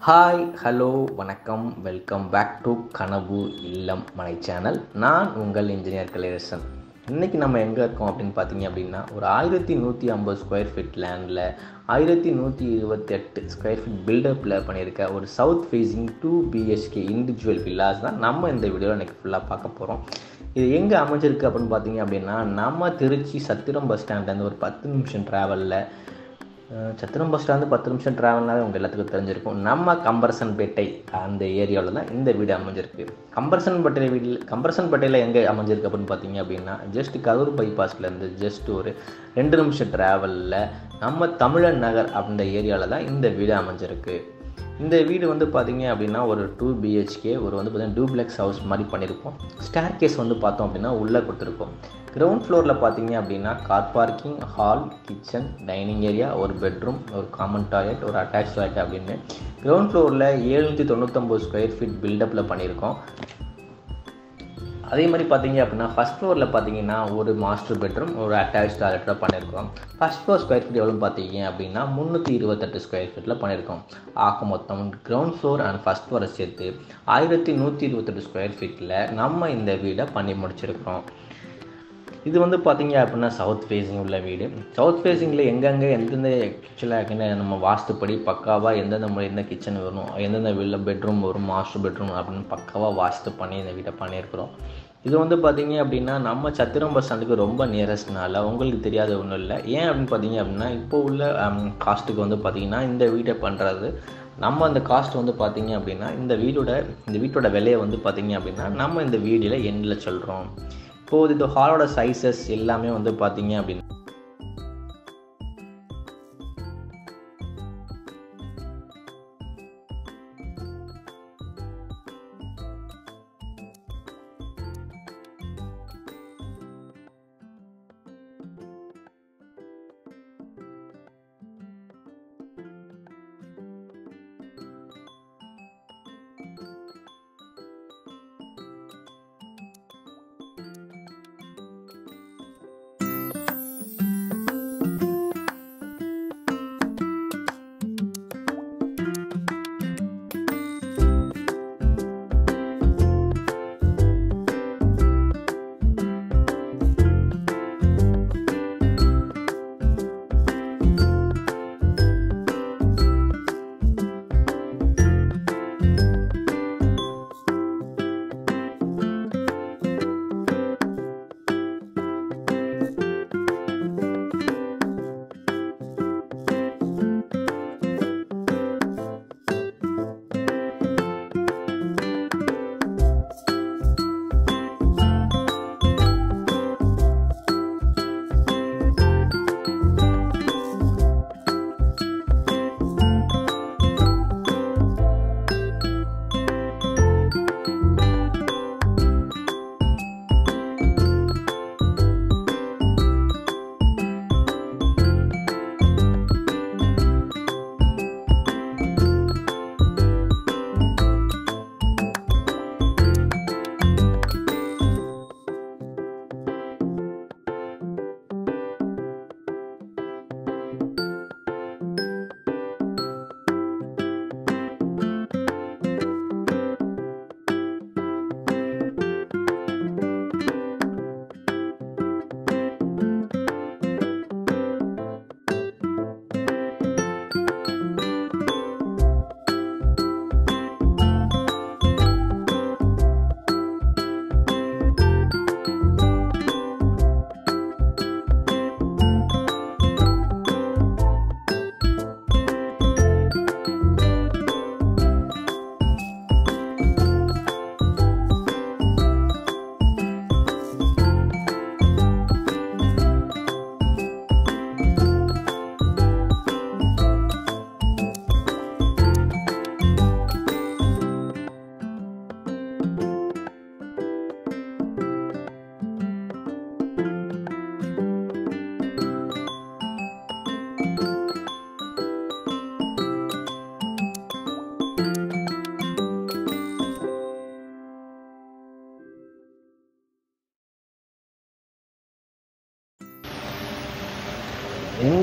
Hi hello வணக்கம் welcome back to கனவு இல்லம் மலை சேனல். நான் உங்கள் இன்ஜினியர் கலையரசன். இன்றைக்கி நம்ம எங்கே இருக்கோம் அப்படின்னு பார்த்தீங்க அப்படின்னா, ஒரு 1150 ஸ்கொயர் ஃபீட் லேண்டில் 1128 ஸ்கொயர் ஃபீட் பில்டப்பில் பண்ணியிருக்க ஒரு south facing 2 BHK individual villas தான் நம்ம இந்த வீடியோவில் இன்றைக்கி ஃபுல்லாக பார்க்க போகிறோம். இது எங்கே அமைஞ்சிருக்கு அப்படின்னு பார்த்தீங்க அப்படின்னா, நம்ம திருச்சி சத்திரம் பஸ் ஸ்டாண்ட்லேருந்து ஒரு 10 நிமிஷம் ட்ராவலில், சத்திரம் பஸ் ஸ்டாண்டு 10 நிமிஷம் ட்ராவல்னாலே உங்கள் எல்லாத்துக்கும் தெரிஞ்சிருக்கும். நம்ம கம்பரசன்பேட்டை அந்த ஏரியாவில் தான் இந்த வீடு அமைஞ்சிருக்கு. கம்பரசன்பேட்டையில் எங்கே அமைஞ்சிருக்கு அப்படின்னு பார்த்தீங்க அப்படின்னா, ஜஸ்ட் கரூர் பைபாஸ்லேருந்து ஜஸ்ட் ஒரு 2 நிமிஷம் ட்ராவலில் நம்ம தமிழன் நகர் அந்த ஏரியாவில் தான் இந்த வீடு அமைஞ்சிருக்கு. இந்த வீடு வந்து பார்த்திங்க அப்படின்னா ஒரு 2 BHK ஒரு வந்து பார்த்திங்கன்னா டூப்ளெக்ஸ் ஹவுஸ் மாதிரி பண்ணியிருக்கோம். ஸ்டேர் கேஸ் வந்து பார்த்தோம் அப்படின்னா உள்ளே கொடுத்துருக்கோம். கிரவுண்ட் ஃப்ளோரில் பார்த்தீங்க அப்படின்னா car parking, hall, kitchen, dining area, ஒரு பெட்ரூம், ஒரு காமன் டாய்லெட், ஒரு அட்டாச் டாய்லெட் அப்படின்னு கிரவுண்ட் ஃப்ளோரில் 799 ஸ்கொயர் ஃபீட் பில்டப்பில் பண்ணியிருக்கோம். அதே மாதிரி பார்த்தீங்க அப்படின்னா ஃபஸ்ட் ஃப்ளோரில் பார்த்தீங்கன்னா ஒரு மாஸ்டர் பெட்ரூம், ஒரு அட்டாச் டாய்லெட்டில் பண்ணியிருக்கோம். ஃபஸ்ட் ஃப்ளோர் ஸ்கொயர் ஃபீட் எவ்வளோன்னு பார்த்தீங்க அப்படின்னா 328 ஸ்கொயர் ஃபீட்டில் பண்ணியிருக்கோம். ஆக மொத்தம் கிரவுண்ட் ஃப்ளோர் அண்ட் ஃபஸ்ட் ஃப்ளோரை சேர்த்து 1128 ஸ்கொயர் ஃபீட்டில் நம்ம இந்த வீடை பண்ணி முடிச்சிருக்கிறோம். இது வந்து பார்த்தீங்க அப்படின்னா சவுத் ஃபேஸிங் உள்ள வீடு. சவுத் ஃபேஸிங்கில் எங்கெங்கே எந்தெந்த ஆக்சுவலாக நம்ம வாஸ்துப்படி பக்காவாக எந்தெந்த முறை எந்த கிச்சன் வரும், எந்தெந்த வீட்டில் பெட்ரூம் வரும், மாஸ்டர் பெட்ரூம் அப்படின்னு பக்காவாக வாஸ்து பண்ணி இந்த வீட்டை பண்ணியிருக்கிறோம். இது வந்து பார்த்தீங்க அப்படின்னா நம்ம சத்திரம் பஸ் ஸ்டாண்டுக்கு ரொம்ப நியரஸ்ட்னால உங்களுக்கு தெரியாத ஒன்றும் இல்லை. ஏன் அப்படின்னு பார்த்தீங்க அப்படின்னா, இப்போ உள்ள காஸ்ட்டுக்கு வந்து பார்த்திங்கன்னா இந்த வீட்டை பண்ணுறது நம்ம அந்த காஸ்ட் வந்து பார்த்திங்க அப்படின்னா இந்த வீட்டோட விலையை வந்து பார்த்திங்க அப்படின்னா நம்ம இந்த வீடியோவில் எண்ணில் சொல்கிறோம். இப்போது இந்த ஹாலோட சைஸஸ் எல்லாமே வந்து பார்த்தீங்க அப்படின்னா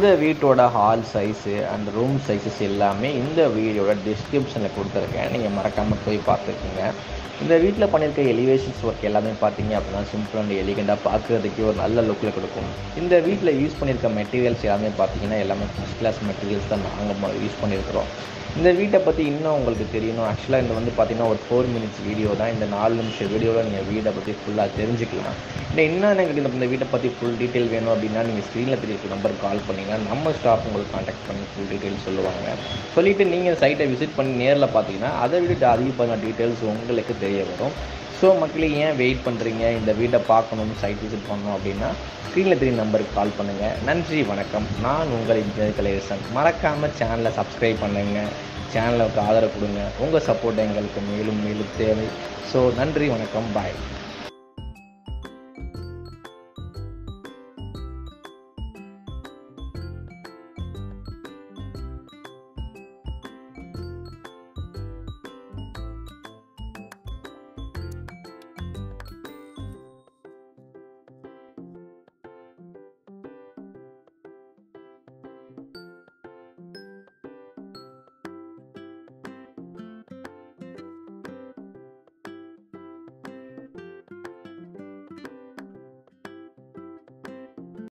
இந்த வீட்டோட hall size and room sizes எல்லாமே இந்த வீடியோட டிஸ்கிரிப்ஷனில் கொடுத்துருக்கேன், நீங்கள் மறக்காமல் போய் பார்த்துக்குங்க. இந்த வீட்டில் பண்ணியிருக்க எலிவேஷன்ஸ் ஒர்க் எல்லாமே பார்த்தீங்க அப்படின்னா சிம்பிள் அண்ட் எலிகெண்டாக பார்க்குறதுக்கே ஒரு நல்ல லுக்கில் கொடுக்கும். இந்த வீட்டில் யூஸ் பண்ணியிருக்க மெட்டீரியல்ஸ் எல்லாமே பார்த்தீங்கன்னா எல்லாமே ஃபஸ்ட் கிளாஸ் மெட்டீரியல்ஸ் தான் நாங்கள் யூஸ் பண்ணியிருக்கிறோம். இந்த வீட்டை பற்றி இன்னும் உங்களுக்கு தெரியணும், ஆக்சுவலாக இந்த வந்து பார்த்தீங்கன்னா ஒரு 4 minutes வீடியோ தான். இந்த 4 நிமிஷம் வீடியோவில் நீங்கள் வீடை பற்றி ஃபுல்லாக தெரிஞ்சுக்கலாம். இன்னும் எனக்கு இந்த வீட்டை பற்றி ஃபுல் டீட்டெயில் வேணும் அப்படின்னா நீங்கள் ஸ்க்ரீனில் தெரிய நம்பருக்கு கால் பண்ணிங்கன்னா நம்ம ஸ்டாஃப் உங்களுக்கு காண்டாக்ட் பண்ணி ஃபுல் டீட்டெயில் சொல்லுவாங்க. சொல்லிவிட்டு நீங்கள் சைட்டை விசிட் பண்ணி நேரில் பார்த்தீங்கன்னா அதை விட அதிகமான டீட்டெயில்ஸ் உங்களுக்கு தெரிய வரும். ஸோ மக்களே, ஏன் வெயிட் பண்ணுறீங்க? இந்த வீட்டை பார்க்கணும், சைட் விசிட் பண்ணணும் அப்படின்னா ஸ்க்ரீனில் தெரிய நம்பருக்கு கால் பண்ணுங்கள். நன்றி, வணக்கம். நான் உங்கள் இன்ஜினியர் கலையரசன். மறக்காமல் சேனலை சப்ஸ்கிரைப் பண்ணுங்கள், சேனலுக்கு ஆதரவு கொடுங்க. உங்கள் சப்போர்ட் எங்களுக்கு மேலும் மேலும் தேவை. ஸோ நன்றி, வணக்கம், பாய்.